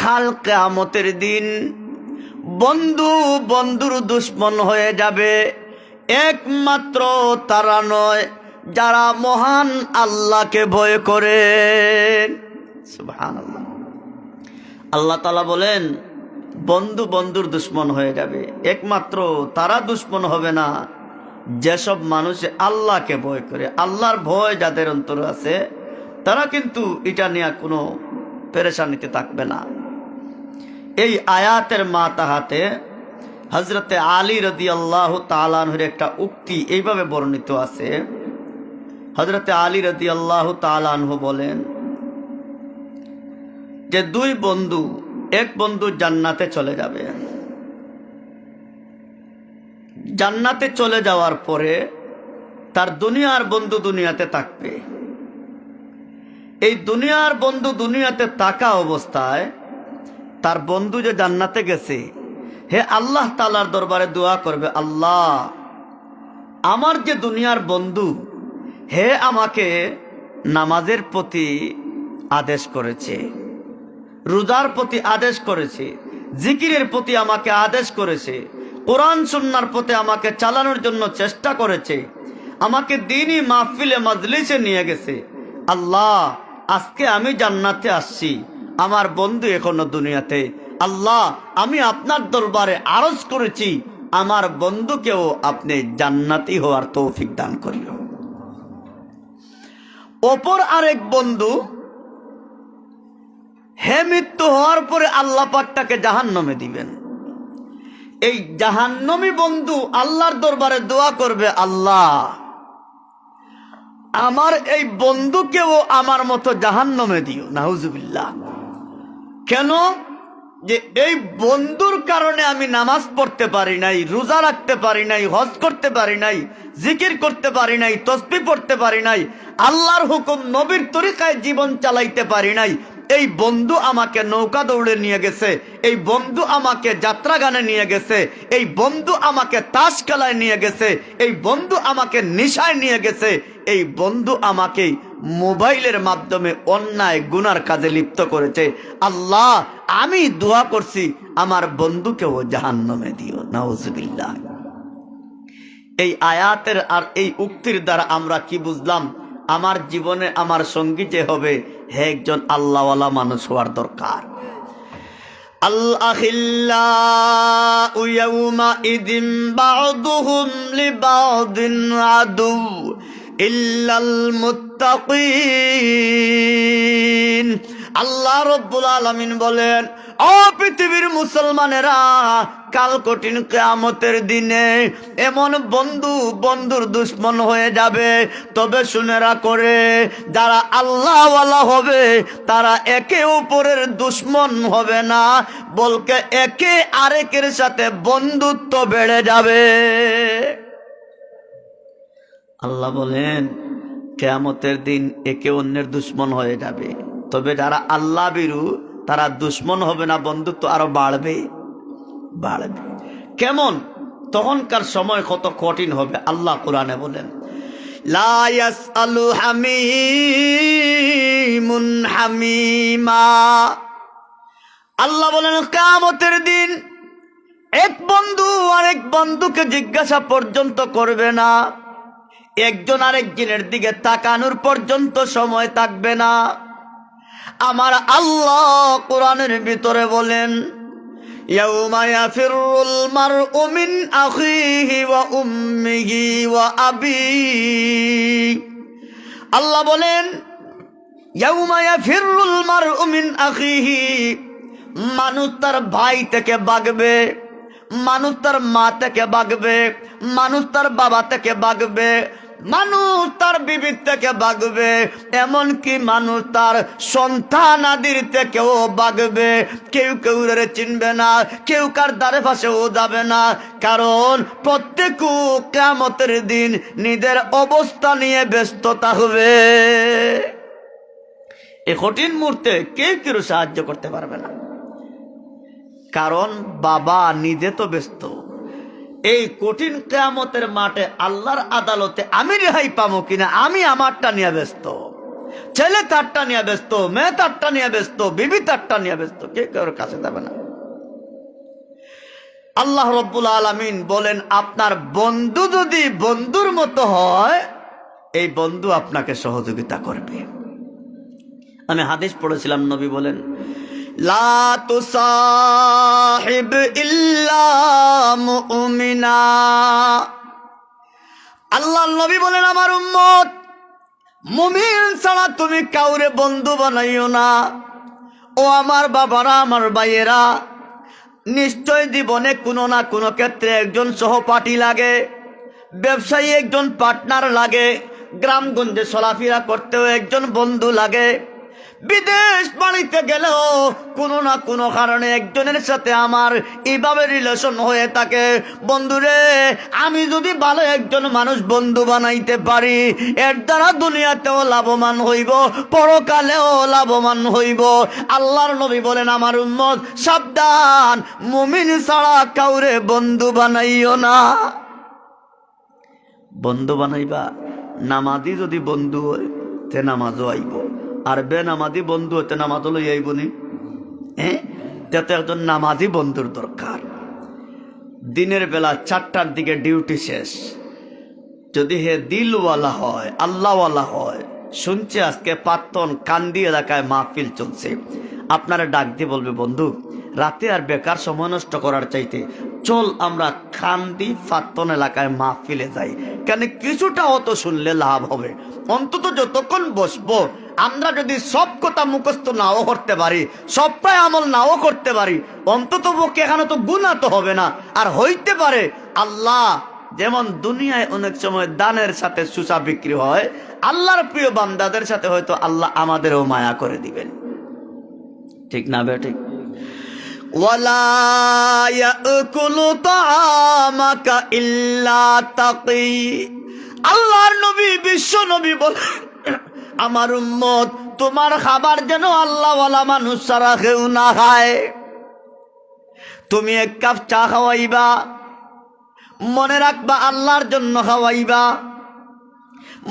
কাল কিয়ামতের দিন বন্ধু বন্ধুর দুশ্মন হয়ে যাবে। একমাত্র তারা নয়, যারা মহান আল্লাহকে ভয় করে। সুবহানাল্লাহ। আল্লাহ তাআলা বলেন বন্ধু বন্ধুর দুশ্মন হয়ে যাবে। একমাত্র তারা দুশ্মন হবে না যেসব মানুষ আল্লাহকে ভয় করে। আল্লাহর ভয় যাদের অন্তরে আছে তারা কিন্তু এটা নিয়ে কোনো পেরেশানিতে থাকবে না। এই আয়াতের মাতাহাতে হযরতে আলী রাদিয়াল্লাহু তাআলা আনহুর একটা উক্তি এইভাবে বর্ণিত আছে। হযরতে আলী রাদিয়াল্লাহু তাআলা আনহু বলেন যে দুই বন্ধু, এক বন্ধু জান্নাতে চলে যাবে। জান্নাতে চলে যাওয়ার পরে তার দুনিয়ার বন্ধু দুনিয়াতে থাকবে। এই দুনিয়ার বন্ধু দুনিয়াতে থাকা অবস্থায় তার বন্ধু যে জান্নাতে গেছে, হে আল্লাহ তাআলার দরবারে দোয়া করবে, আল্লাহ আমার যে দুনিয়ার বন্ধু, হে আমাকে নামাজের প্রতি আদেশ করেছে, রোজার প্রতি আদেশ করেছে, জিকিরের প্রতি আমাকে আদেশ করেছে, কোরআন সুন্নাহর প্রতি আমাকে চালানোর জন্য চেষ্টা করেছে, আমাকে দ্বীনি মাহফিলে মাজলিসে নিয়ে গেছে। আল্লাহ আজকে আমি জান্নাতে আসছি, আমার বন্ধু এখনো দুনিয়াতে। আল্লাহ আমি আপনার দরবারে আরজ করেছি আমার বন্ধুকেও আপনি জান্নাতি হওয়ার তৌফিক দান করিও। অপর আরেক বন্ধু, হে মৃত্যু হওয়ার পরে আল্লাহ পাক তাকে জাহান্নামে দিবেন। এই জাহান্নামী বন্ধু আল্লাহর দরবারে দোয়া করবে, আল্লাহ আমার এই বন্ধুকেও আমার মতো জাহান্নামে দিও। নাউজুবিল্লাহ। কেন? যে এই বন্ধুর কারণে আমি নামাজ পড়তে পারি নাই, রোজা রাখতে পারি নাই, হজ করতে পারি নাই, জিকির করতে পারি নাই, তসবিহ পড়তে পারি নাই, আল্লাহর হুকুম নবীর তরিকায় জীবন চালাইতে পারি নাই। এই বন্ধু আমাকে নৌকা দৌড়ে নিয়ে গেছে, এই বন্ধু আমাকে যাত্রা গানে নিয়ে গেছে, এই বন্ধু আমাকে তাস খেলায় নিয়ে গেছে, এই বন্ধু আমাকে নেশায় নিয়ে গেছে, এই বন্ধু আমাকে মোবাইলের মাধ্যমে অন্যায় গুনার কাজে লিপ্ত করেছে। আল্লাহ আমি দোয়া করছি আমার বন্ধুকেও জাহান্নামে দিও। নাউজুবিল্লাহ। এই আয়াতের আর এই উক্তির দ্বারা আমরা কি বুঝলাম? আমার জীবনে আমার সঙ্গী যে হবে, হে একজন আল্লাহওয়ালা মানুষ হওয়ার দরকার। আল-আখিল্লাউ ইয়াওমাইযিন বা'দুহুম লিবা'দিন আদু ইল্লাল মুত্তাকিন। আল্লাহ রাব্বুল আলামিন বলেন, ও পৃথিবীর মুসলমানেরা, কাল কঠিন কিয়ামতের দিনে এমন বন্ধু বন্ধুর দুশ্মন হয়ে যাবে। তবে শুনে রাখো, যারা আল্লাহওয়ালা হবে তারা একে অপরের দুশ্মন হবে না, বলকে একে আরেকের সাথে বন্ধুত্ব বেড়ে যাবে। আল্লাহ বলেন কিয়ামতের দিন একে অন্যের দুশ্মন হয়ে যাবে। তবে যারা আল্লাহ বিরু তারা দুশ্মন হবে না, বন্ধুত্ব আরো বাড়বে। কেমন? তখনকার সময় কত কঠিন হবে। আল্লাহ কোরআনে বলেন, লা ইয়াসআলু হামীমুন হামীমা। আল্লাহ বলেন কিয়ামতের দিন এক বন্ধু আরেক বন্ধুকে জিজ্ঞাসা পর্যন্ত করবে না, একজন আরেকজনের দিকে তাকানোর পর্যন্ত সময় থাকবে না। আমার আল্লাহ কোরআনের ভিতরে বলেন, ইয়াউমা ইয়াফিরুল মারউ মিন আখিহি ওয়া উম্মিহি ওয়া আবিহি। আল্লাহ বলেন ইয়াউমা ইয়াফিরুল মারউ মিন আখিহি, মানুষ তার ভাই থেকে ভাগবে, মানুষ তার মা থেকে ভাগবে, মানুষ তার বাবা থেকে ভাগবে, মানুষ তার বিবি থেকে ভাগবে, এমনকি মানুষ তার সন্তানাদির থেকেও ভাগবে। কেউ কেউ চিনবে না, কেউ কার দ্বারে পাশেও যাবে না, কারণ প্রত্যেক কিয়ামতের দিন নিজের অবস্থা নিয়ে ব্যস্ত থাকবে। এই কঠিন মুহূর্তে কেউ কেউ সাহায্য করতে পারবে না, কারণ বাবা নিজে তো ব্যস্ত। এই কঠিন কিয়ামতের মাঠে আল্লাহর আদালতে আমি রেহাই পাবো কিনা, আমি আমারটা নিয়ে ব্যস্ত। ছেলে তারটা নিয়ে ব্যস্ত, মেয়ে তারটা নিয়ে ব্যস্ত, বিবি তারটা নিয়ে ব্যস্ত, কে কারোর কাছে যাবে না। আল্লাহ রব্বুল আলামিন বলেন, আপনার বন্ধু যদি বন্ধুর মতো হয়, এই বন্ধু আপনাকে সহযোগিতা করবে। আমি হাদিস পড়েছিলাম, নবী বলেন, লা তুসাহিব ইল্লা মুমিনা। আল্লাহর নবী বলেন, আমার উম্মত, মুমিন ছাড়া তুমি কাউরে বন্ধু বানাইও না। ও আমার বাবারা, আমার ভাইয়েরা, নিশ্চয় জীবনে কোনো না কোনো ক্ষেত্রে একজন সহপাঠী লাগে, ব্যবসায়ী একজন পার্টনার লাগে, গ্রামগঞ্জে চলাফেরা করতেও একজন বন্ধু লাগে, বিদেশ বাড়িতে গেলেও কোনো না কোনো কারণে একজনের সাথে আমার এইভাবে রিলেশন হয়ে থাকে। বন্ধুরে, আমি যদি ভালো একজন মানুষ বন্ধু বানাইতে পারি, এর দ্বারা দুনিয়াতেও লাভবান হইব, পরকালেও লাভবান হইব। আল্লাহর নবী বলেন, আমার উম্মত সাবধান, মুমিন ছাড়া কাউরে বন্ধু বানাইও না। বন্ধু বানাইবা, নামাজি যদি বন্ধু হয় তে নামাজও আইব, আর বেনামাজি বন্ধু হতে নামাজ লই আইব নি? হ্যাঁ, তাতে একজন নামাজি বন্ধুর দরকার। দিনের বেলা 4টার দিকে ডিউটি শেষ, যদি হে দিলওয়ালা হয়, আল্লাহওয়ালা হয়, শুনছে আজকে পাত্তন কান্দি এলাকায় মাহফিল চলছে, আপনারা ডাক দিয়ে বলবে, বন্ধু রাতে আর বেকার সময় নষ্ট করার চাইতে চল আমরা কান্দি পাত্তন এলাকায় মাহফিলে যাই। কেন, কিছুটা অত শুনলে লাভ হবে। অন্তত যতক্ষণ বসবো, আমরা যদি সব কথা মুখস্থ নাও করতে পারি, সবটাই আমল নাও করতে পারি, অন্তত পক্ষে এখানে তো গুনাহ তো হবে না। আর হইতে পারে আল্লাহ, যেমন দুনিয়ায় অনেক সময় দানের সাথে সুসা বিক্রি হয়, আল্লাহর প্রিয় বান্দাদের সাথে হয়তো আল্লাহ আমাদেরও মায়া করে দিবেন। ঠিক না বে ঠিক? ওয়ালা ইয়াকুলু তাআমাকা ইল্লা তাকি। আল্লাহর নবী, বিশ্ব নবী বলেন, আমার উম্মত, তোমার খাবার যেন আল্লাহওয়ালা মানুষ ছাড়া কেউ না খায়। তুমি 1 কাপ চা খাওয়াইবা, মনে রাখবা আল্লাহর জন্য খাওয়াইবা,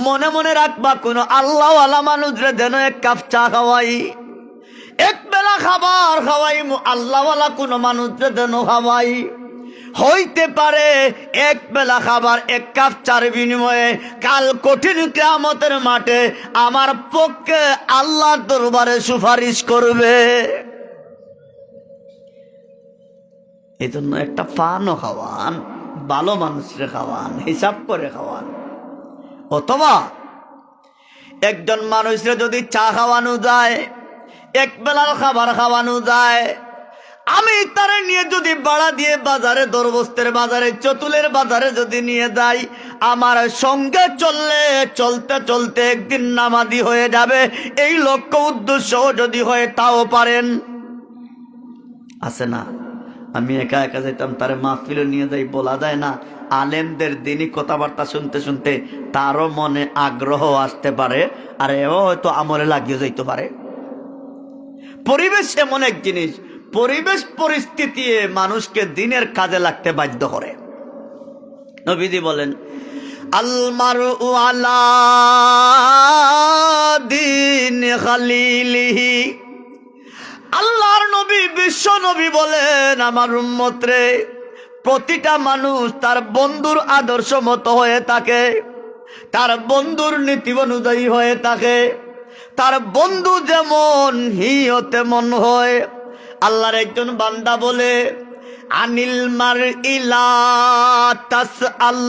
মনে মনে রাখবা কোন আল্লাহওয়ালা মানুষরে যেন 1 কাপ চা খাওয়াই। 1 বেলা খাবার খাওয়াই আল্লাহওয়ালা কোন মানুষরে যেন খাওয়াই। হইতে পারে 1 বেলা খাবার 1 কাপ চার বিনিময়ে কাল কঠিন কিয়ামতের মাঠে আমার পক্ষে আল্লাহর দরবারে সুপারিশ করবে। এই জন্য একটা পানও খাওয়ান, ভালো মানুষরে খাওয়ান, হিসাব করে খাওয়ান। অথবা একজন মানুষরে যদি চা খাওয়ানো যায়, 1 বেলার খাবার খাওয়ানো যায়, আমি তারে নিয়ে যদি বাড়া দিয়ে বাজারে, দরবস্তের বাজারে, চতুলের বাজারে যদি নিয়ে যাই, আমার সঙ্গে চললে চলতে চলতে একদিন নামাজি হয়ে যাবে। এই লক্ষ্য উদ্দেশ্য যদি হয় তাও পারেন। আছে না, আমি একা একা যাইতাম, তারে মাহফিলে নিয়ে যাই, বলা যায় না, আলেমদের দিনই কথাবার্তা শুনতে শুনতে তারও মনে আগ্রহ আসতে পারে, আর এও হয়তো আমলে লাগিয়ে যাইতে পারে। পরিবেশ এমন এক জিনিস, পরিবেশ পরিস্থিতি মানুষকে দিনের কাজে লাগতে বাধ্য করে। নবীজি বলেন, আল মারউ আলা দীনি খালিলিহি। আল্লাহর নবী, বিশ্ব নবী বলেন, আমার উম্মত রে, প্রতিটা মানুষ তার বন্ধুর আদর্শ মতো হয়ে থাকে, তার বন্ধুর নীতি অনুযায়ী হয়ে থাকে। তার বন্ধু যেমন হিও তেমন হয়। আল্লাহর একজন বান্দা বলে, আনিল মারই লা তাসআল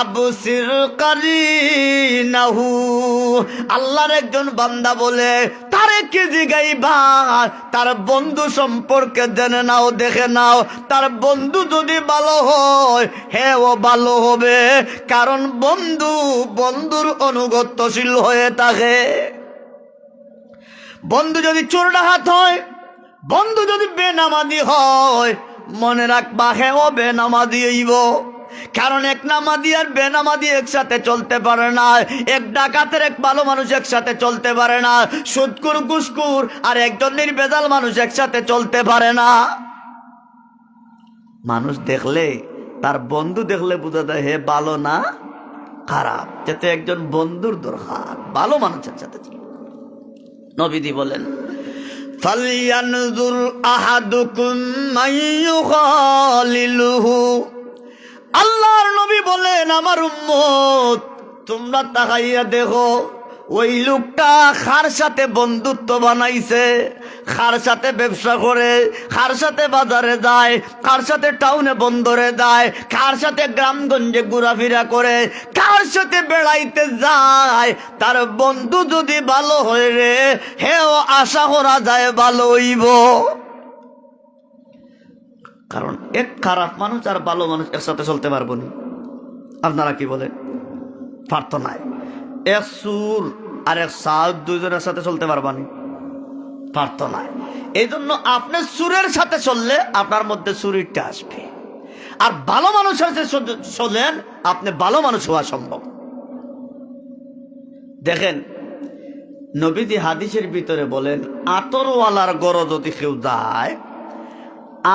আবসির কারিনাহু। আল্লাহর একজন বান্দা বলে, তারে কি জিগাইবা, তার বন্ধু সম্পর্কে জেনে নাও, দেখে নাও। তার বন্ধু যদি ভালো হয়, হ্যাঁ ও ভালো হবে, কারণ বন্ধু বন্ধুর অনুগত্যশীল হয়ে থাকে। বন্ধু যদি চোর ডাকাত হয়, বন্ধু যদি বেনামাজি হয়, মনে রাখবা হ্যাঁ ও বেনামাজি হইব। কারণ 1 নামাজি আর বেনামাজি একসাথে চলতে পারে না, 1 ডাকাতের 1 ভালো মানুষ একসাথে চলতে পারে না, সুদখোর ঘুষখোর আর একজন নির্ভেজাল মানুষ একসাথে চলতে পারে না। মানুষ দেখলে, তার বন্ধু দেখলে বোঝা যায় হে ভালো না খারাপ, যাতে একজন বন্ধুর দরকার, ভালো মানুষের সাথে চলো। নবীজি বলেন ফালয়ানজুর আহাদুকুম মাইয়ুখালিলুহু। আল্লাহর নবী বলেন আমার উম্মত তোমরা তাকাইয়া দেখো ওই লোকটা কার সাথে বন্ধুত্ব বানাইছে, কার সাথে ব্যবসা করে, কার সাথে বাজারে যায়, কার সাথে টাউনে বন্দরে যায়, কার সাথে গ্রামগঞ্জে ঘোরাফেরা করে, কার সাথে বেড়াইতে যায়। তার বন্ধু যদি ভালো হয় রে, হেও আশা করা যায় ভালো হইব। কারণ এক খারাপ মানুষ আর ভালো মানুষ একসাথে চলতে পারবো না। আপনারা কি বলেন? পারত নাই। এক সুর আর এক সাউদ দুইজনের সাথে চলতে পারবানি, পারত নাই। এই জন্য আপনি সুরের সাথে চললে আপনার মধ্যে সুরিটা আসবে, আর ভালো মানুষের সাথে চলেন আপনি ভালো মানুষ হওয়া সম্ভব। দেখেন নবীজি হাদিসের ভিতরে বলেন আতরওয়ালার গড় যদি কেউ যায়,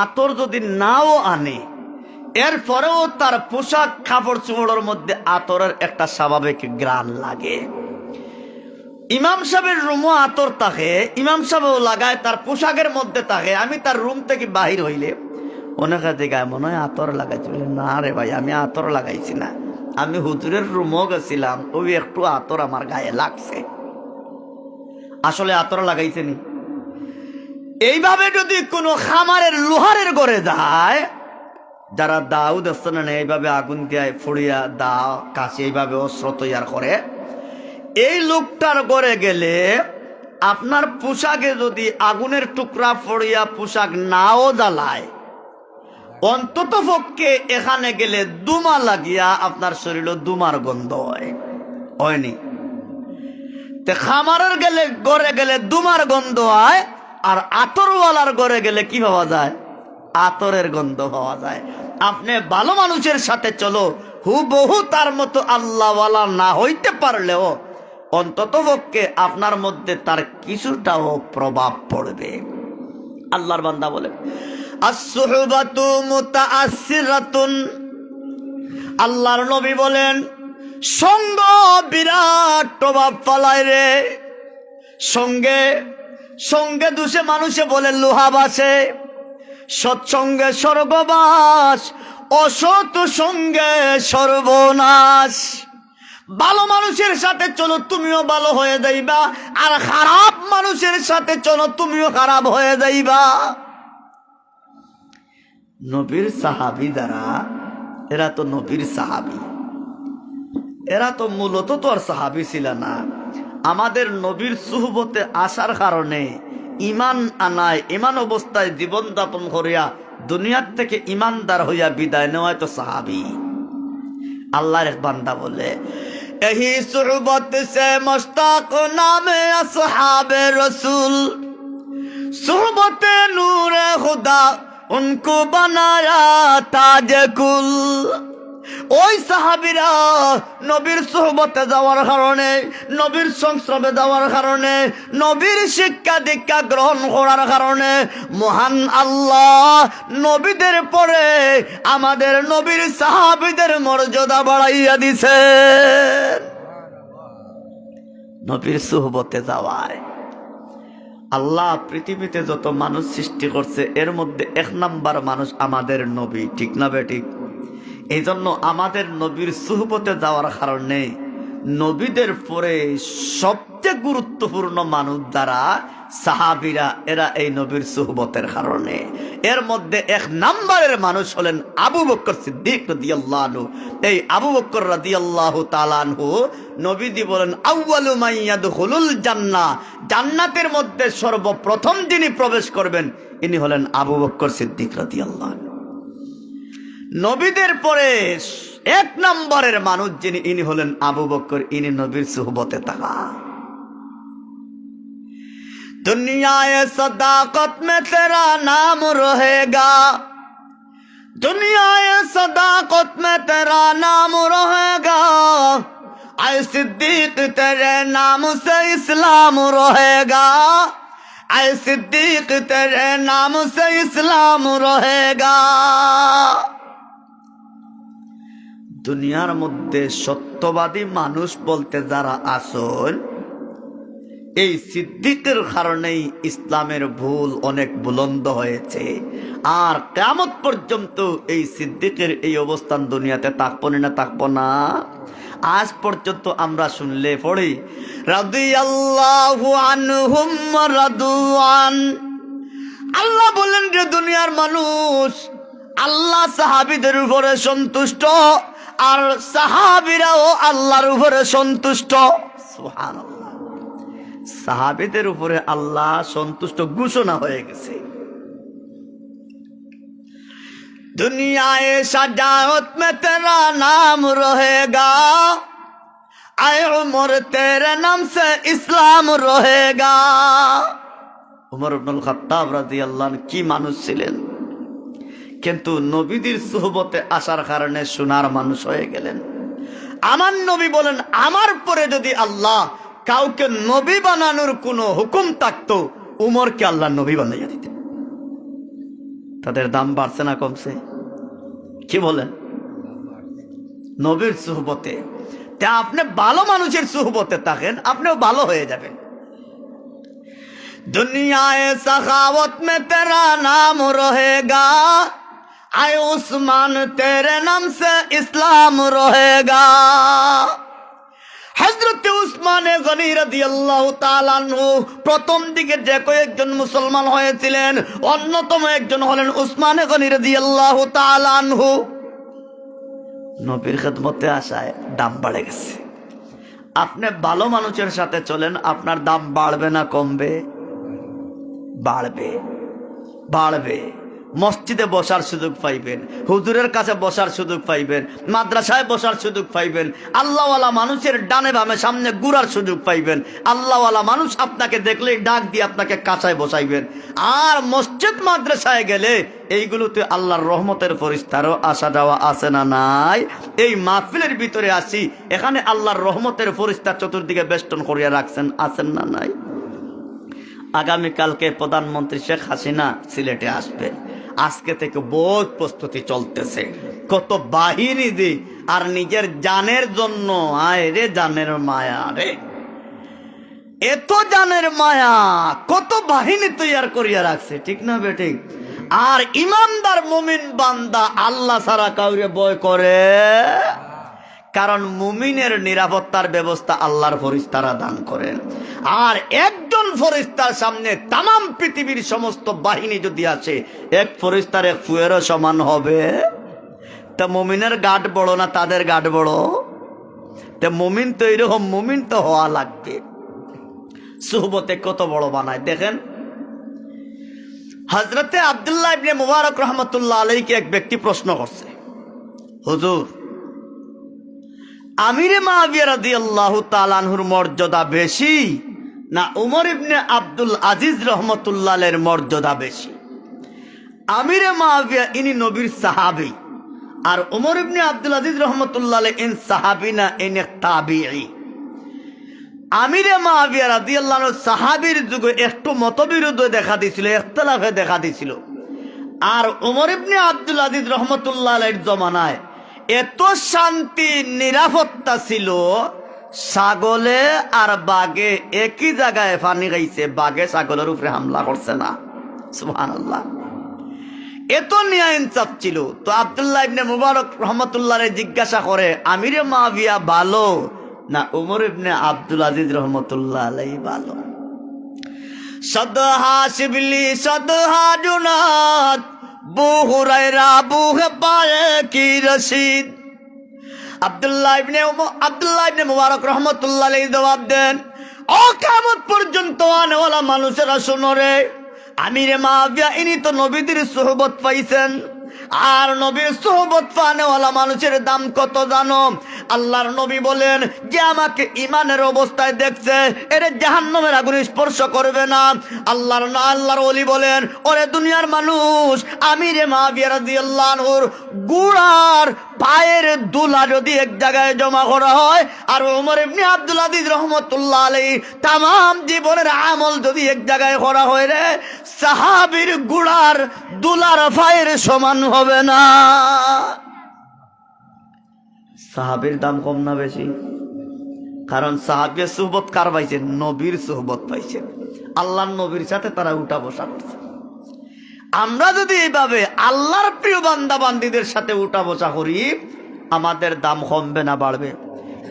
আতর যদি নাও আনে, এরপরেও তার পোশাক কাপড় চোপড়ের মধ্যে আতরের একটা স্বাভাবিক ঘ্রাণ লাগে। ইমাম সাহেবের রুমও আতর থাকে, ইমাম সাহেবও লাগায়, তার পোশাকের মধ্যে থাকে। আমি তার রুম থেকে বাহির হইলে অনেক জায়গায় মনে হয় আতর লাগাইছি, না রে ভাই আমি আতর লাগাইছি না, আমি হুজুরের রুমও গেছিলাম, ওই একটু আতর আমার গায়ে লাগছে। আসলে আতর লাগাইছেনি। এইভাবে যদি কোনো খামারের লোহারের ঘরে যায়, যারা দাউদ আসতেন না এইভাবে আগুন দিয়ে ফুড়িয়া দা কাছে এইভাবে অস্ত্র তৈয়ার করে, এই লোকটার ঘরে গেলে আপনার পোশাকে যদি আগুনের টুকরা ফড়িয়া পোশাক নাও জ্বালায়, অন্তত পক্ষে এখানে গেলে দুমা লাগিয়া আপনার শরীরে দুমার গন্ধ হয়নি। তে খামারের গেলে ঘরে গেলে দুমার গন্ধ হয়, আর আতরওয়ালার ঘরে গেলে কি পাওয়া যায়? আতরের গন্ধ পাওয়া যায়। আপনি ভালো মানুষের সাথে চলো, হুবহু তার মতো আল্লাহওয়ালা না হইতে পারলেও অন্তত পক্ষে আপনার মধ্যে তার কিছুটাও প্রভাব পড়বে। আল্লাহর বান্দা বলেন আস-সুহবাতু মুতাআসসিরাতুন। আল্লাহর নবী বলেন সঙ্গ বিরাট প্রভাব ফেলায় রে। সঙ্গে সঙ্গে দুষে মানুষে বলে লোহা বাসে, সৎসঙ্গে স্বর্গবাস, অসৎ সঙ্গে সর্বনাশ। ভালো মানুষের সাথে চলো তুমিও ভালো হয়ে যাইবা, আর খারাপ মানুষের সাথে চলো তুমিও খারাপ হয়ে যাইবা। নবীর সাহাবী যারা, এরা তো নবীর সাহাবী, এরা তো মূলত তো আর সাহাবী ছিল না। আমাদের নবীর সুহবতে আসার কারণে ইমান আনায়, ইমান অবস্থায় জীবন যাপন করিয়া দুনিয়ার থেকে ইমানদার হইয়া বিদায় নেওয়ায় তো সাহাবী। আল্লাহর এক বান্দা বলে এহি সুহবত সে মুশতাক নামে আসহাবে রসুল, সুহবতে নূরে খুদা উनको বানায়া তাজে কুল। ওই সাহাবীরা নবীর সুহবতে যাওয়ার কারণে, নবীর সংস্রবে যাওয়ার কারণে, নবীর শিক্ষা দীক্ষা গ্রহণ করার কারণে মহান আল্লাহ নবীদের পরে আমাদের নবীর সাহাবীদের মর্যাদা বাড়াইয়া দিছে। নবীর সুহবতে যাওয়ায় আল্লাহ পৃথিবীতে যত মানুষ সৃষ্টি করছে এর মধ্যে এক নাম্বার মানুষ আমাদের নবী, ঠিক না বেঠিক? এই জন্য আমাদের নবীর সুহবতে যাওয়ার কারণে নবীদের পরে সবচেয়ে গুরুত্বপূর্ণ মানুষ যারা সাহাবীরা, এরা এই নবীর সুহবতের কারণে। এর মধ্যে এক নাম্বারের মানুষ হলেন আবু বকর সিদ্দিক রাদিয়াল্লাহু আনহু। এই আবু বকর রাদিয়াল্লাহু তাআলা আনহু নবীজি বলেন আউয়ালু মান ইয়াদখুলুল জান্নাহ, জান্নাতের মধ্যে সর্বপ্রথম যিনি প্রবেশ করবেন ইনি হলেন আবু বকর সিদ্দিক রাদিয়াল্লাহু আনহু। নবীদের পরে এক নম্বরের মানুষ যিনি, ইনি হলেন আবু বকর, ইনি নবীর সুহবতে থাকা। দুনিয়ায় সদাকত মে তেরা নাম রহেগা, দুনিয়ায় সদাকত মে তেরা নাম রহেগা, আয় সিদ্দিক তেরে নাম সে ইসলাম রহেগা, আয় সিদ্দিক তেরে নাম সে ইসলাম রহেগা। দুনিয়ার মধ্যে সত্যবাদী মানুষ বলতে যারা আসল, এই সিদ্দিকের কারণেই ইসলামের ভুল অনেক বুলন্দ হয়েছে। আর কিয়ামত পর্যন্ত এই সিদ্দিকের এই অবস্থান দুনিয়াতে থাকবো না থাকবো না। আজ পর্যন্ত আমরা শুনলে পড়ি রাদিয়াল্লাহু আনহুম ওয়া রাদু আন। আল্লাহ বলেন যে দুনিয়ার মানুষ আল্লাহ সাহাবীদের উপরে সন্তুষ্ট, আর সাহাবীরাও আল্লাহর উপরে সন্তুষ্ট। সুবহানাল্লাহ, সাহাবীদের উপরে আল্লাহ সন্তুষ্ট ঘোষণা হয়ে গেছে। দুনিয়ায়ে সজাওত মে তেরা নাম রহেগা, আয়ে উমর তেরে নাম সে ইসলাম রহেগা। উমর ইবনুল খাত্তাব রাদিয়াল্লাহু আনহু কি মানুষ ছিলেন, কিন্তু নবীদের সুহবতে আসার কারণে সোনার মানুষ হয়ে গেলেন। আমার নবী বলেন, আমার পরে যদি আল্লাহ কাউকে নবী বানানোর কোনো হুকুম থাকতো, উমরকে আল্লাহ নবী বানাইয়া দিতেন। তাদের দাম বাড়ছে না কমছে? কি বলেন? নবীর সুহবতে। তা আপনি ভালো মানুষের সুহবতে থাকেন, আপনিও ভালো হয়ে যাবেন। দুনিয়ায়ে সখাওয়াত মে তেরা নাম রহেগা, আয় উসমান তেরে নাম সে ইসলাম রহেগা। হযরত উসমান গনি রাদিয়াল্লাহু তাআলা আনহু প্রথম দিকে যে কয়েকজন মুসলমান হয়েছিলেন, অন্যতম একজন হলেন উসমান গনি রাদিয়াল্লাহু তাআলা আনহু। নবীর খেদমতে আসায় দাম বেড়ে গেছে। আপনি ভালো মানুষের সাথে চলেন, আপনার দাম বাড়বে না কমবে? বাড়বে, বাড়বে। মসজিদে বসার সুযোগ পাইবেন, হুজুরের কাছে বসার সুযোগ পাইবেন, মাদ্রাসায় বসার সুযোগ পাইবেন, আল্লাহওয়ালা মানুষের ডানে বামে সামনে ঘুরার সুযোগ পাইবেন। আল্লাহওয়ালা মানুষ আপনাকে দেখলেই ডাক দিয়ে আপনাকে কাছায় বসাইবেন। আর মসজিদ মাদ্রাসায় গেলে এইগুলোতে আল্লাহর রহমতের ফেরেশতারও আসা যাওয়া আছে না নাই? এই মাহফিলের ভিতরে আসি, এখানে আল্লাহর রহমতের ফেরেশতা চতুর্দিকে বেষ্টন করিয়া রাখছেন, আছেন না নাই? আগামীকালকে প্রধানমন্ত্রী শেখ হাসিনা সিলেটে আসবেন। আজকে থেকে বহুত প্রস্তুতি চলতেছে, কত বাহিনী দি, আর নিজের জানের জন্য, আয় রে জানের মায়া রে, এত জানের মায়া, কত বাহিনী তৈয়ার করিয়া রাখছে, ঠিক না বেঠিক? আর ইমানদার মুমিন বান্দা আল্লাহ ছাড়া কাউরে ভয় করে, কারণ মুমিনের নিরাপত্তার ব্যবস্থা আল্লাহর ফেরেশতারা দান করেন। আর একজন ফেরেশতার সামনে তামাম পৃথিবীর সমস্ত বাহিনী যদি আছে, এক ফেরেশতার এক ফুয়েরও সমান হবে? তা মুমিনের গাঢ় বড় না তাদের গাঢ় বড়? তা মুমিন তো এরকম মুমিন তো হওয়া লাগবে। সুহবতে কত বড় বানায় দেখেন। হযরতে আব্দুল্লাহ ইবনে মুবারক রহমাতুল্লাহ আলাইহিকে এক ব্যক্তি প্রশ্ন করছে, হুজুর, আমিরে মুআবিয়া রাদিয়াল্লাহু তাআলা আনহুর মর্যাদা বেশি না উমর ইবনে আব্দুল আজিজ রহমাতুল্লাহ আলাইহির মর্যাদা বেশি? আমিরে মুআবিয়া ইনি নবীর সাহাবী, আর উমর ইবনে আব্দুল আজিজ রহমাতুল্লাহ আলাইহি ইন সাহাবী না, ইন তাবিঈ। আমিরে মুআবিয়া রাদিয়াল্লাহু আনহু সাহাবীর যুগে একটু মতবিরোধ দেখা দিছিল, ইখতিলাফে দেখা দিছিল। আর উমর ইবনে আব্দুল আজিজ রহমাতুল্লাহ আলাইহির জমানায় এত শান্তি নিরাপত্তা ছিল, ছাগলে আর বাঘে একই জায়গায় পানি খাইছে, বাঘে ছাগলের উপরে হামলা করছে না। সুবহানাল্লাহ, এত ন্যায় ইনসাফ ছিল। তো আব্দুল্লাহ ইবনে মুবারক রহমাতুল্লাহ আলাইহি জিজ্ঞাসা করে, আমিরে মুআবিয়া ভালো না উমর ইবনে আব্দুল আজিজ রহমাতুল্লাহ আলাইহি ভালো? সদহা শিবলি সদহা জুনাদ, বু হুরায়রা বুহে পায়ে কি রশিদ। আব্দুল্লাহ ইবনে মুবারক রহমাতুল্লাহ আলাইহি জবাব দেন, ও কিয়ামত পর্যন্ত আনেওয়ালা মানুষেরা শুনো রে, আমিরে মুআবিয়া ইনি তো নবীদের সুহবত পাইছেন। আর নবীর সুহবত পানেওয়ালা মানুষের দাম কত জানো? আল্লাহর নবী বলেন, যে আমাকে ইমানের অবস্থায় দেখছে এর জাহান্নামের আগুন স্পর্শ করবে না। আল্লাহর ওলি বলেন, ওরে দুনিয়ার মানুষ, আমিরে মুআবিয়া রাদিয়াল্লাহু আনহুর গুড়ার পায়ের দুলা যদি এক জায়গায় জমা করা হয়, আর ওমর ইবনে আব্দুল আজিজ রহমাতুল্লাহ আলাইহি তামাম জীবনের আমল যদি এক জায়গায় করা হয় রে, সাহাবীর গুড়ার দুলার পায়ের সমান হবে না। সাহাবীর দাম কম না বেশি? কারণ সাহাবীর সুহবত কার পাইছেন? নবীর সুহবত পাইছেন। আল্লাহর নবীর সাথে তারা উঠা বসা করছে। আমরা যদি এইভাবে আল্লাহর প্রিয় বান্দা বান্দীদের সাথে উঠা বসা করি, আমাদের দাম কমবে না বাড়বে?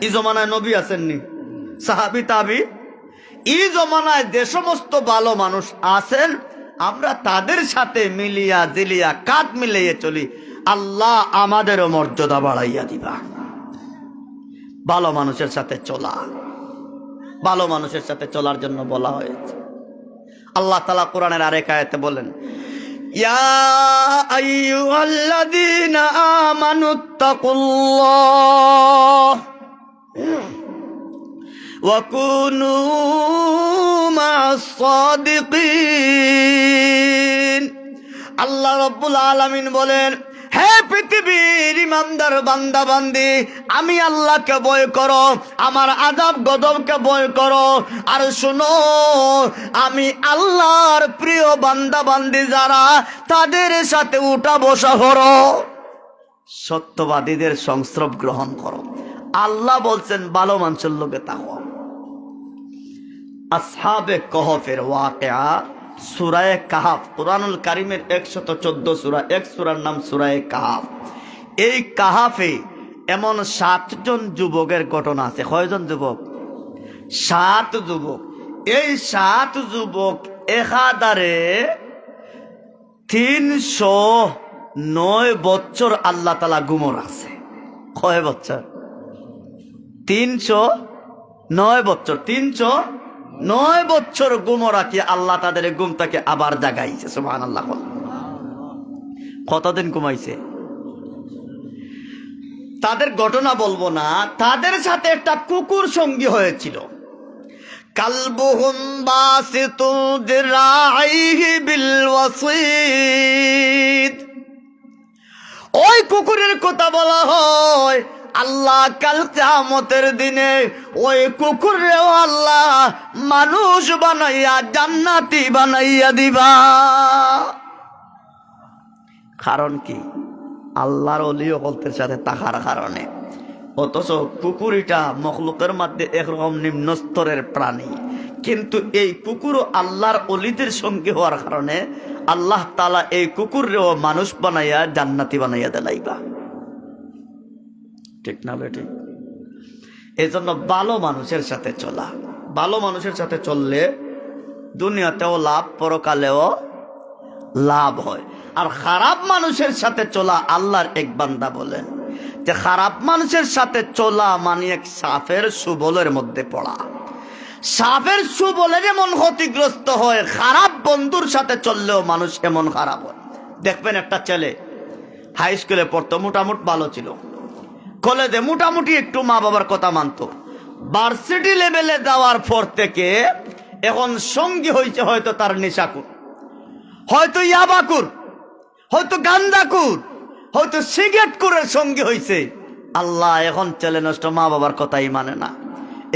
এই জমানায় নবী আসেননি, সাহাবী তাবি, এই জমানায় যে সমস্ত ভালো মানুষ আছেন, আমরা তাদের সাথে মিলিয়া জিলিয়া কাঁধ মিলিয়ে চলি, আল্লাহ আমাদেরও মর্যাদা বাড়াইয়া দিবা। ভালো মানুষের সাথে চলা, ভালো মানুষের সাথে চলার জন্য বলা হয়েছে। আল্লাহ তাআলা কোরআনের আরেক আয়াতে বলেন, ইয়া আইয়ুহাল্লাযীনা আমানুত্তাকুল্লাহ ওয়া কুনু মা'আস সাদিকিন। আল্লাহ রাব্বুল আলামিন বলেন, হে পৃথিবীর ইমানদার বান্দা বান্দি, আমি আল্লাহকে ভয় করো, আমার আযাব গজবকে ভয় করো, আর শুনো, আমি আল্লাহর প্রিয় বান্দা বান্দি যারা, তাদের সাথে উঠা বসা করো, সত্যবাদীদের সংস্রব গ্রহণ করো। আল্লাহ বলছেন ভালো মানুষের লোকে তাকওয়া। আসহাবে কহফের ওয়াকিয়া, সূরায়ে কাহাফ, কুরআনুল কারীমের 114 সূরা, এক সূরার নাম সূরায়ে কাহাফ। এই কাহাফে এমন 7 জন যুবকের ঘটনা আছে। কয়জন যুবক? 7 যুবক। এই 7 যুবক একাধারে 309 বছর আল্লাহ তাআলা গুমর আছে। কয় বছর? 309 বছর। 309 বছর গুমর রাখি আল্লাহ তাদের ঘুম থেকে আবার জাগাইছে। সুবহানাল্লাহ। কতদিন ঘুমাইছে? তাদের ঘটনা বলবো না, তাদের সাথে একটা কুকুর সঙ্গী হয়েছিল। কালবুহুম বাসিতু যিরাইহি বিল ওয়াসিদ। ওই কুকুরের কথা বলা হয়, আল্লাহ কাল কিয়ামতের দিনে ওই কুকুরেও আল্লাহ মানুষ বানাইয়া জান্নাতি বানাইয়া দিবা। কারণ কি? আল্লাহর ওলি ওলিদের সাথে থাকার কারণে। অথচ কুকুরিটা মখলুকের মধ্যে একরকম নিম্ন স্তরের প্রাণী, কিন্তু এই কুকুরও আল্লাহর ওলিদের সঙ্গে হওয়ার কারণে আল্লাহ তাআলা এই কুকুরেও মানুষ বানাইয়া জান্নাতি বানাইয়া দিলাইবা। ঠিক না বেঠিক? এই জন্য ভালো মানুষের সাথে চলা, ভালো মানুষের সাথে চললে দুনিয়াতেও লাভ, পরকালেও লাভ হয়। আর খারাপ মানুষের সাথে চলা, আল্লাহর এক বান্দা বলেন যে খারাপ মানুষের সাথে চলা মানে এক সাপের সুবলের মধ্যে পড়া। সাপের সুবলে যেমন ক্ষতিগ্রস্ত হয়, খারাপ বন্ধুর সাথে চললেও মানুষ এমন খারাপ হয়। দেখবেন একটা ছেলে হাই স্কুলে পড়তো, মোটামুটি ভালো ছিল, কলেজে মোটামুটি একটু মা বাবার কথা মানতো, ভার্সিটি লেভেলে যাওয়ার পর থেকে এখন সঙ্গী হয়েছে হয়তো তার নেশাকুর, হয়তো ইয়াবাকুর, হয়তো গান্দাকুর, হয়তো সিগারেট কুরের সঙ্গী হয়েছে। আল্লাহ, এখন ছেলে নষ্ট, মা বাবার কথাই মানে না।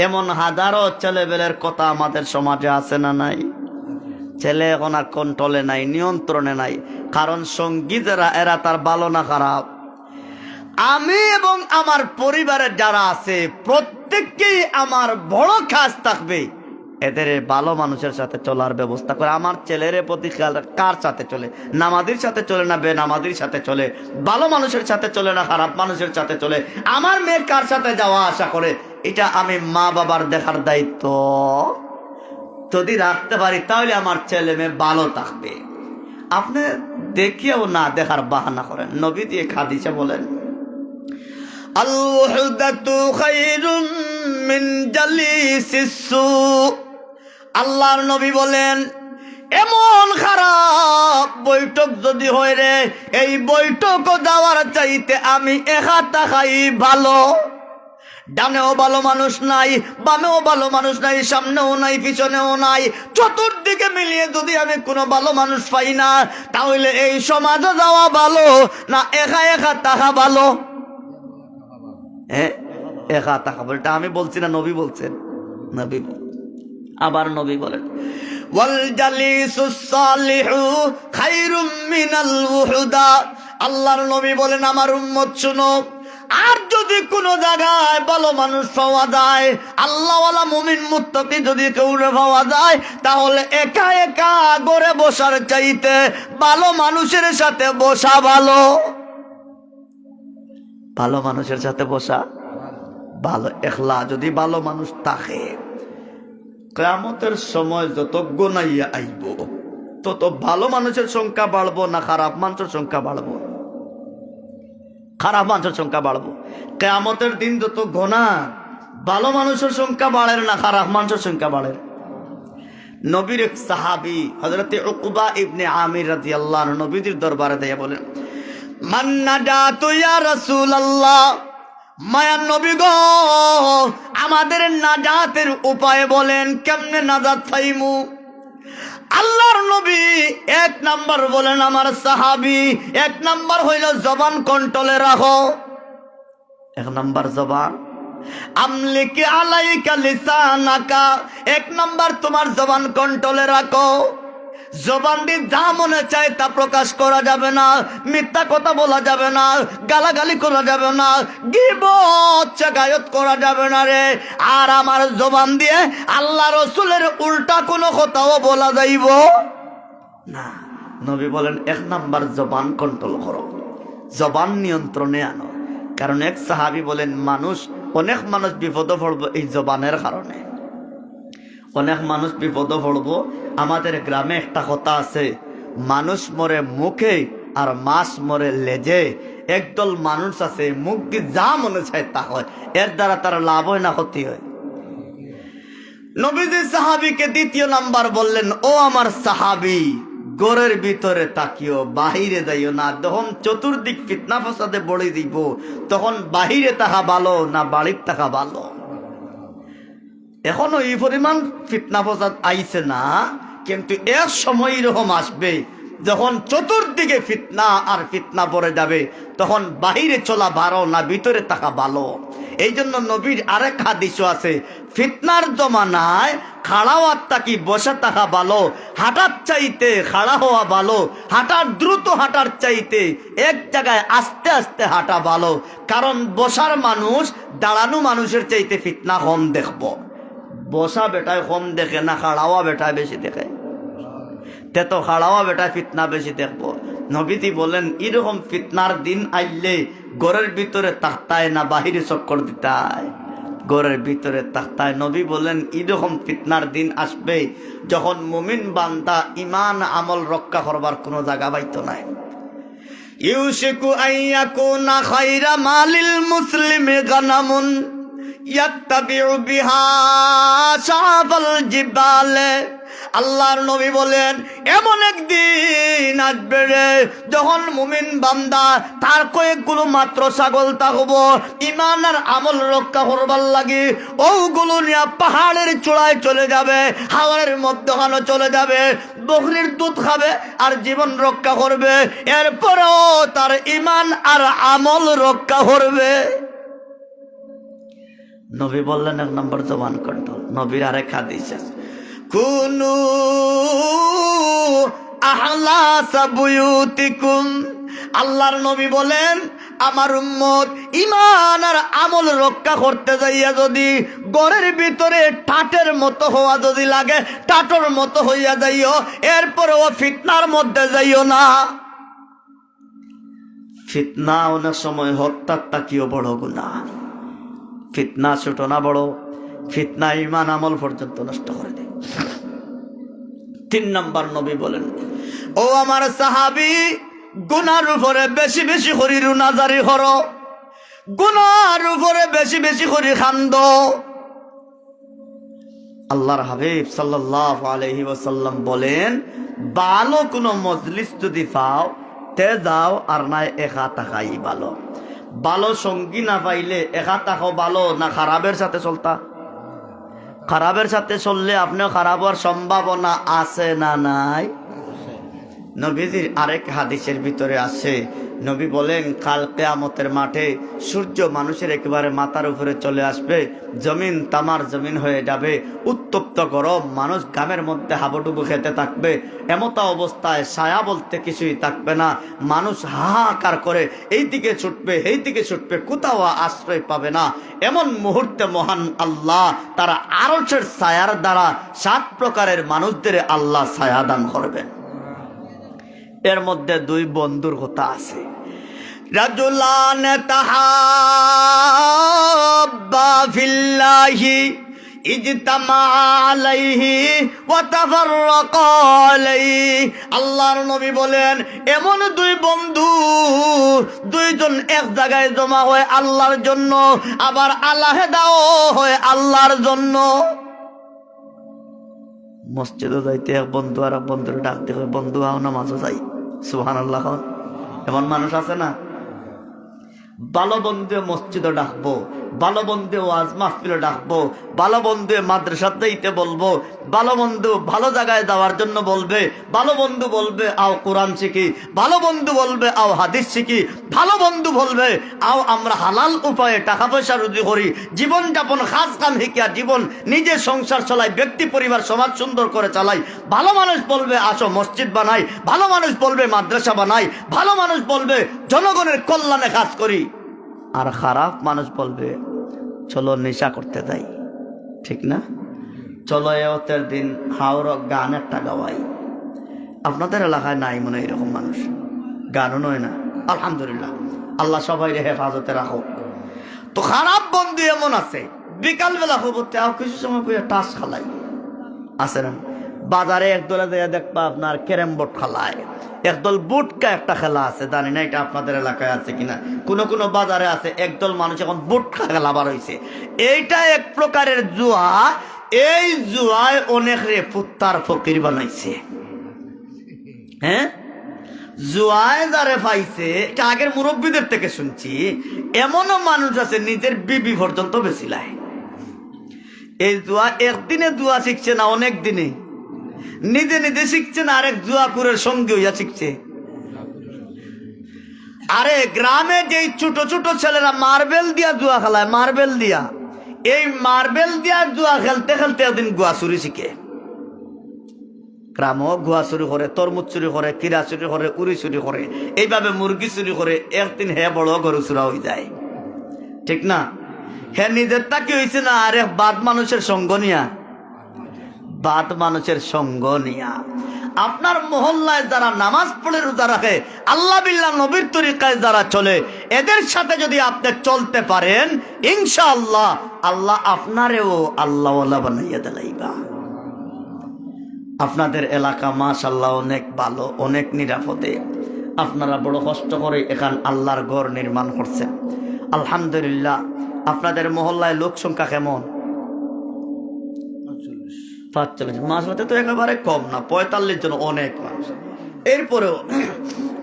এমন হাজারো ছেলেবেলের কথা আমাদের সমাজে আছে না নাই? ছেলে এখন আর কন্ট্রোলে নাই, নিয়ন্ত্রণে নাই। কারণ সঙ্গী যারা, এরা তার ভালো না খারাপ। আমি এবং আমার পরিবারের যারা আছে প্রত্যেককেই আমার বড় কাজ থাকবে এদের ভালো মানুষের সাথে চলার ব্যবস্থা করে। আমার ছেলের প্রতি খেয়াল, কার সাথে চলে? নামাজির সাথে চলে না বেনামাজির সাথে চলে? ভালো মানুষের সাথে চলে না খারাপ মানুষের সাথে চলে? আমার মেয়ে কার সাথে যাওয়া আসা করে? এটা আমি মা বাবার দেখার দায়িত্ব যদি রাখতে পারি, তাহলে আমার ছেলে মেয়ে ভালো থাকবে। আপনি দেখিয়েও না দেখার বাহানা করেন। নবী দিয়ে খাদিজা বলেন, আল-ওহদাতু খায়রুম মিন জালিসিস সু। আল্লাহর নবী বলেন, এমন খারাপ বৈঠক যদি হয় রে, এই বৈঠকও যাওয়ার চাইতে আমি একা থাকাই ভালো। ডানেও ভালো মানুষ নাই, বামেও ভালো মানুষ নাই, সামনেও নাই, পিছনেও নাই, চতুর্দিকে মিলিয়ে যদি আমি কোনো ভালো মানুষ পাই না, তাহলে এই সমাজে যাওয়া ভালো না একা একা থাকা ভালো? একা থাকা বলে, এটা আমি বলছি না, নবী বলছেন। নবী আবার নবী বলেন, ওয়াল জালিসুস সালিহু খায়রুম মিনাল ওহুদা। আল্লাহর নবী বলেন, আমার উম্মত শুনো, আর যদি কোনো জায়গায় ভালো মানুষ পাওয়া যায়, আল্লাহওয়ালা মুমিন মুত্তাকি যদি কেউ পাওয়া যায়, তাহলে একা একা গড়ে বসার চাইতে ভালো মানুষের সাথে বসা ভালো। ভালো মানুষের সাথে বসা ভালো। একলা যদি ভালো মানুষ থাকে, কিয়ামতের সময় যত গোনাইয়া আইব তত ভালো মানুষের সংখ্যা বাড়বো না খারাপ মানুষের সংখ্যা বাড়বো? খারাপ মানুষের সংখ্যা বাড়বো। কিয়ামতের দিন যত গোনা, ভালো মানুষের সংখ্যা বাড়ে না খারাপ মানুষের সংখ্যা বাড়ে? নবীর এক সাহাবী হযরত উকবা ইবনে আমির রাদিয়াল্লাহু আনহু নবীর দরবারে দিয়ে বলেন, মান নাজাতু ইয়া রাসূলুল্লাহ, মায়ার নবী গো, আমাদের নাজাতের উপায় বলেন, কেমনে নাজাত পাইমু? আল্লাহর নবী এক নাম্বার বলেন, আমার সাহাবী, এক নাম্বার হইল জবান কন্ট্রোলে রাখো। এক নাম্বার জবান, আমলিকি আলাইকা লিসানাকা, এক নাম্বার তোমার জবান কন্ট্রোলে রাখো। জবান দিয়ে যা মনে চায় তা প্রকাশ করা যাবে না, মিথ্যা কথা বলা যাবে না, গালাগালি করা যাবে না, গীবত গায়ত করা যাবে না রে। আর আমার জবান দিয়ে আল্লাহ রসুলের উল্টা কোনো কথাও বলা যাইব না। নবী বলেন এক নাম্বার জবান কন্ট্রোল করো, জবান নিয়ন্ত্রণে আনো। কারণ এক সাহাবী বলেন, অনেক মানুষ বিপদে পড়বো এই জবানের কারণে। অনেক মানুষ বিপদে পড়বো। আমাদের গ্রামে একটা কথা আছে, মানুষ মরে মুখে আর মাছ মরে লেজে। একদল মানুষ আছে মুখ দিয়ে যা মনে চায় তা হয়, এর দ্বারা তার লাভ হয় না ক্ষতি হয়? নবীজি সাহাবীকে দ্বিতীয় নাম্বার বললেন, ও আমার সাহাবী, ঘরের ভিতরে তাকিও, বাহিরে যাইও না। যখন চতুর্দিক ফিতনা ফাসাদে বড়ে দিব, তখন বাহিরে থাকা ভালো না বাড়ির থাকা ভালো? এখনো এই পরিমাণ ফিতনা ফাসাদ আইছে না, কিন্তু এক সময় এরকম আসবে যখন চতুর্দিকে ফিতনা আর ফিতনা পড়ে যাবে, তখন বাহিরে চলা ভালো না ভিতরে থাকা ভালো? এই জন্য নবীর আরেক হাদিসও আছে, ফিতনার জমানায় খাড়া হওয়ার থাকি বসে থাকা ভালো, হাঁটার চাইতে খাড়া হওয়া ভালো, দ্রুত হাঁটার চাইতে এক জায়গায় আস্তে আস্তে হাঁটা ভালো। কারণ বসার মানুষ দাঁড়ানো মানুষের চাইতে ফিতনা কম দেখব। বসা বেটায় কম দেখে না, খাড়াওয়া বেটায় বেশি দেখে। তে তো খাড়াওয়া বেটায় ফিতনা বেশি দেখবো। নবীজি বলেন, এরকম ফিতনার দিন আইলে ঘরের ভিতরে তাকতায় না বাহিরে চক্কর দিতায়? ঘরের ভিতরে তাকতায়। নবী বলেন, এরকম ফিতনার দিন আসবে যখন মুমিন বান্দা ইমান আমল রক্ষা করবার কোনো জায়গা পাইতো নাই। ইউশিকু আইয়াকুনা খায়রা মালিল মুসলিমি গানামুন ইয়াত্তাবিউ বিহা শাফাল জিবালে। আল্লাহর নবী বলেন, এমন একদিন আসবে রে যখন মুমিন বান্দা তার কয়েকগুলো মাত্র ছাগল থাকবো, ইমান আর আমল রক্ষা করবার লাগে ওগুলো নিয়ে পাহাড়ের চূড়ায় চলে যাবে, হাওয়ার মধ্যখানে চলে যাবে, বকরির দুধ খাবে আর জীবন রক্ষা করবে। এরপরেও তার ইমান আর আমল রক্ষা করবে। নবী বললেন এক নম্বর জবান কন্ট্রোল। নবীর আরেক হাদিস আছে, কুনু আহলাসা বুয়ুতিকুম। আল্লাহর নবী বলেন, আমার উম্মত ঈমান আর আমল রক্ষা করতে যাইয়া যদি ঘরের ভিতরে টাটের মতো হওয়া যদি লাগে, টাটর মতো হইয়া যাইও, এরপরেও ফিতনার মধ্যে যাইও না। ফিতনা অনেক সময় হত্যার তাকিও বড় গুনাহ। ফিতনা ছোট না বড়? ফিতনা ঈমান আমল পর্যন্ত নষ্ট করে দেয়। 3 নম্বর নবী বলেন, ও আমার সাহাবী, গুনার উপরে বেশি বেশি করি রুনাজারি করো, গুনার উপরে বেশি বেশি করি খান্দ। আল্লাহর হাবিব সাল্লাল্লাহু আলাইহি ওয়াসাল্লাম বলেন, ভালো কোনো মজলিস যদি পাও তে যাও, আর নাই একা থাকাই ভালো। ভালো সঙ্গী না পাইলে একা থাকো ভালো না খারাপের সাথে চলতা? খারাপের সাথে চললে আপনিও খারাপ হওয়ার সম্ভাবনা আছে না নাই? নবীজির আরেক হাদিসের ভিতরে আছে, নবী বলেন কাল কিয়ামতের মাঠে সূর্য মানুষের একেবারে মাথার উপরে চলে আসবে, জমিন তামার জমিন হয়ে যাবে, উত্তপ্ত গরম, মানুষ ঘামের মধ্যে হাবুডুবু খেতে থাকবে, এমতা অবস্থায় ছায়া বলতে কিছুই থাকবে না, মানুষ হাহাকার করে এই দিকে ছুটবে এই দিকে ছুটবে, কোথাও আশ্রয় পাবে না। এমন মুহূর্তে মহান আল্লাহ তারা আরশের ছায়ার দ্বারা 7 প্রকারের মানুষদের আল্লাহ ছায়া দান করবেন। এর মধ্যে 2 বন্ধুর কথা আছে, রাজুলান তাহাব্বা ফিল্লাহি ইজতামা আলাইহি ওয়া তাফাররাকা আলাইহি। আল্লাহর নবী বলেন এমন 2 বন্ধু, 2 জন এক জায়গায় জমা হয় আল্লাহর জন্য, আবার আলাদাও হয় আল্লাহর জন্য। মসজিদে যাইতে এক বন্ধু আর এক বন্ধুর ডাকতে হয়, বন্ধু আও নামাজও যাই, সুবহানাল্লাহ। এমন মানুষ আছে না? ভালো বন্ধু মসজিদে ডাকবো, ভালো বন্ধু ওয়াজ মাহফিলে ডাকবো, ভালো বন্ধু মাদ্রাসাতে দিতে বলবো, ভালো বন্ধু ভালো জায়গায় যাওয়ার জন্য বলবে, ভালো বন্ধু বলবে আও কোরআন শিখি, ভালো বন্ধু বলবে আও হাদিস শিখি, ভালো বন্ধু বলবে আও আমরা হালাল উপায়ে টাকা পয়সা রুজি করি, জীবন যাপন খাস কাম শিখিয়া জীবন নিজে সংসার চালাই, ব্যক্তি পরিবার সমাজ সুন্দর করে চালাই। ভালো মানুষ বলবে আসো মসজিদ বানাই, ভালো মানুষ বলবে মাদ্রাসা বানাই, ভালো মানুষ বলবে জনগণের কল্যাণে কাজ করি, আর খারাপ মানুষ বলবে চলো নেশা করতে যাই, ঠিক না? চলো এতের দিন হাওড় গান একটা গাওয়াই। আপনাদের এলাকায় নাই মনে এরকম মানুষ? গানও নয় না, আলহামদুলিল্লাহ, আল্লাহ সবাই হেফাজতে রাখো। তো খারাপ বন্ধু এমন আছে, বিকালবেলা হবো তাও কিছু সময় টাস খালাই আছে না? বাজারে একদলে দেয়া দেখবা আপনার ক্যারেম বোর্ড খেলায়, একদল বুটকা একটা খেলা আছে, জানি না এটা আপনাদের এলাকায় আছে কিনা, কোন কোন বাজারে আছে। একদল মানুষ এখন বুটকা খেলা বার হয়েছে, এইটা এক প্রকারের জুয়া। এই জুয়ায় অনেক রে পুত্তার ফকির বানাইছে। হ্যাঁ, জুয়ায় যারে পাইছে, এটা আগের মুরব্বীদের থেকে শুনছি, এমনও মানুষ আছে নিজের বিবি পর্যন্ত বেশিলায়। এই জুয়া একদিনে জুয়া শিখছে না, অনেক দিনে নিজে নিজে শিখছে না, আরেক জুয়াকুরের সঙ্গে হইয়া শিখছে। আরে গ্রামে যেই ছোট ছোট ছেলেরা মার্বেল দিয়া জুয়া খেলায়, মার্বেল দিয়া, এই মার্বেল দিয়া জুয়া খেলতে খেলতে একদিন গুয়া চুরি শিখে। গ্রামও গুয়া চুরি করে, তরমুজ চুরি করে, কিরা চুরি করে, উড়ি চুরি করে, এইভাবে মুরগি চুরি করে। একদিন হে বড় গরু চুরা হয়ে যায়, ঠিক না? হে নিজের তা কি হয়েছে না, আরে বাদ মানুষের সঙ্গ নিয়া, বাদ মানুষের সঙ্গ নিয়া। আপনার মহল্লায় যারা নামাজ পড়ে রোজা রাখে, আল্লাহ বিল্লাহ নবীর তরিকায় যারা চলে, এদের সাথে যদি আপনি চলতে পারেন, ইনশাআল্লাহ আল্লাহ আপনারেও আল্লাহওয়ালা বানাইয়া দিলাইবা। আপনাদের এলাকা মাশাআল্লাহ অনেক ভালো, অনেক নিরাপদে। আপনারা বড় কষ্ট করে এখান আল্লাহর ঘর নির্মাণ করছেন, আলহামদুলিল্লাহ। আপনাদের মহল্লায় লোক সংখ্যা কেমন? 45। মাসলাতে তো একেবারে কম না, 45 জন, অনেক মানুষ। এরপরেও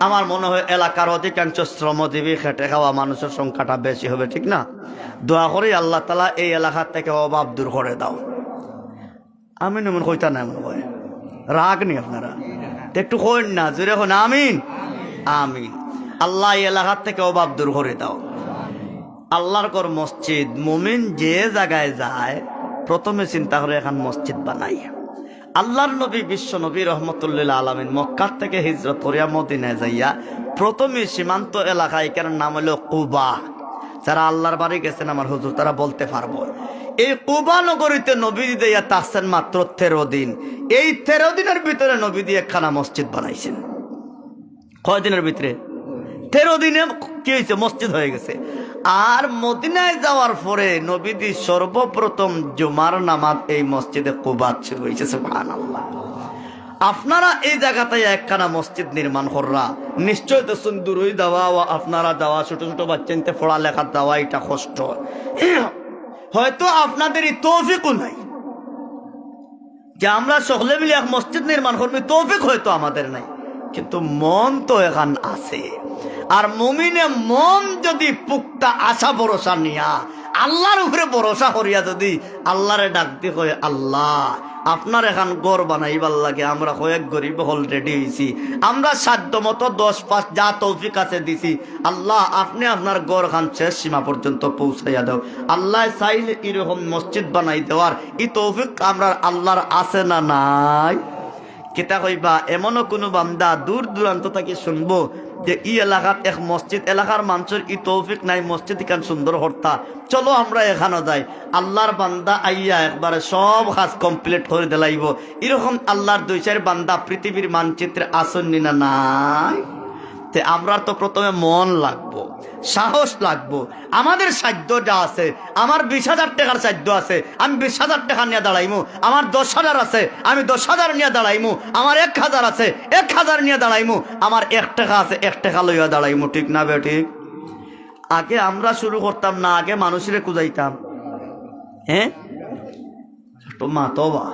আমার মনে হয় এলাকার অধিকাংশ শ্রমজীবী খেটে খাওয়া মানুষের সংখ্যাটা বেশি হবে, ঠিক না? দোয়া করি আল্লাহ তাআলা এই এলাকা থেকে অভাব দূর করে দাও। আমিন এমন কইতা না, এমন হয় রাগ নি আপনারা, একটু কইন না, জোরে হন আমিন আমিন। আল্লাহ এই এলাকার থেকে অভাব দূর করে দাও। আল্লাহর ঘর মসজিদ, মুমিন যে জায়গায় যায় প্রথমে চিন্তা করে এখন মসজিদ বানাই। আল্লাহর নবী বিশ্ব নবী রহমতুল্লিল আলামিন মক্কা থেকে হিজরত করিয়া মদিনায় যাইয়া প্রথমে সীমান্ত এলাকায়, এখানে নাম হলো কুবা। যারা আল্লাহর বাড়ি গেছেন আমার হুজুর, তারা বলতে পারবো। এই কুবা নগরীতে নবী দিয়া থাকছেন মাত্র 13 দিন। এই 13 দিনের ভিতরে নবী দিয়ে একখানা মসজিদ বানাইছেন। কয় দিনের ভিতরে? 13 দিনে কি হয়েছে? মসজিদ হয়ে গেছে। আর মদিনায় যাওয়ার পরে নবীজি সর্বপ্রথম জুমার নামাজ এই মসজিদে কুবাত শুরু হয়েছে। সুবহানাল্লাহ। আপনারা এই জায়গাতে একখানা মসজিদ নির্মাণ কররা, নিশ্চয় তো সুন্দরই দেওয়া, আপনারা দেওয়া ছোট ছোট বাচ্চাতে পড়ালেখা দেওয়া, এটা কষ্ট। হয়তো আপনাদের এই তৌফিকও নাই যে আমরা সকলে মিলে এক মসজিদ নির্মাণ করবো, তৌফিক হয়তো আমাদের নাই, কিন্তু মন তো এখন আছে। আর মুমিনে মন যদি পুক্তা আশা ভরসা নিয়া আল্লাহর উপরে ভরসা করিয়া যদি আল্লাহরে ডাকতে কয় আল্লাহ আপনার এখন গড় বানাইবার লাগে আমরা কয়েক গরিব হল রেডি হয়েছি, আমরা সাধ্য মতো 10-5 যা তৌফিক আছে দিছি, আল্লাহ আপনি আপনার গড় খান শেষ সীমা পর্যন্ত পৌঁছাইয়া দাও। আল্লাহ চাইলে এরকম মসজিদ বানাই দেওয়ার এই তৌফিক আমরা আল্লাহর আছে না নাই? কেতা কইবা এমনও কোনো বান্দা দূর দূরান্ত থেকে শুনবো যে ই এলাকাত এক মসজিদ, এলাকার মানুষের ই তৌফিক নাই মসজিদ ইখান সুন্দর হর্তা, চলো আমরা এখানে যাই। আল্লাহর বান্দা আইয়া একবারে সব কাজ কমপ্লিট করে দিলাইব। এরকম আল্লাহর 2-4 বান্দা পৃথিবীর মানচিত্রে আসন্নি না নাই? তে আমরা তো প্রথমে মন লাগবো, সাহস লাগবো। আমাদের সাধ্য যা আছে, আমার 20,000 টাকার সাধ্য আছে, আমি 20,000 টাকা নিয়ে দাঁড়াইমু। আমার 10,000 আছে, আমি 10,000 নিয়ে দাঁড়াইমু। আমার 1,000 আছে, 1,000 নিয়ে দাঁড়াইমু। আমার 1 টাকা আছে, 1 টাকা লইয়া দাঁড়াইমু। ঠিক না বে ঠিক? আগে আমরা শুরু করতাম না, আগে মানুষের কুজাইতাম। হ্যাঁ তো মা তো বা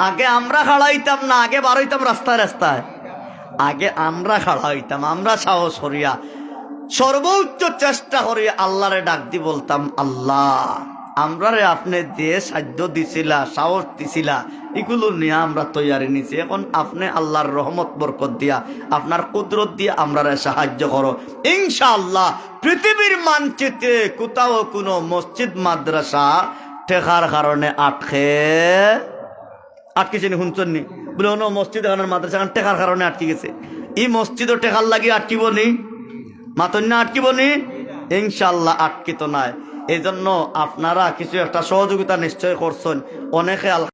আগে আমরা খাড়াইতাম না, আগে বারইতাম রাস্তায় রাস্তায়। আগে আমরা খাড়া হইতাম, আমরা সাহস করিয়া সর্বোচ্চ চেষ্টা করিয়া আল্লাহরে ডাক দি বলতাম আল্লাহ আমরারে আপনি যে সাধ্য দিছিলা, সাহস দিছিলা, এগুলো নিয়ে আমরা তৈয়ারি নিছি। এখন আপনি আল্লাহর রহমত বরকত দিয়া, আপনার কুদরত দিয়ে আমরারে সাহায্য করো। ইনশাআল্লাহ পৃথিবীর মানচিত্রে কোথাও কোনো মসজিদ মাদ্রাসা ঠেকার কারণে আটকেছে নি? শুনছেন নি? বলে অন্য মসজিদ এখানে মাদ্রাসা টেকার কারণে আটকে গেছে। এই মসজিদও টেকার লাগি আটকিব নি? মাতন না আটকিব নি? ইনশাল্লাহ আটকিত নাই। এই জন্য আপনারা কিছু একটা সহযোগিতা নিশ্চয় করছেন। অনেকে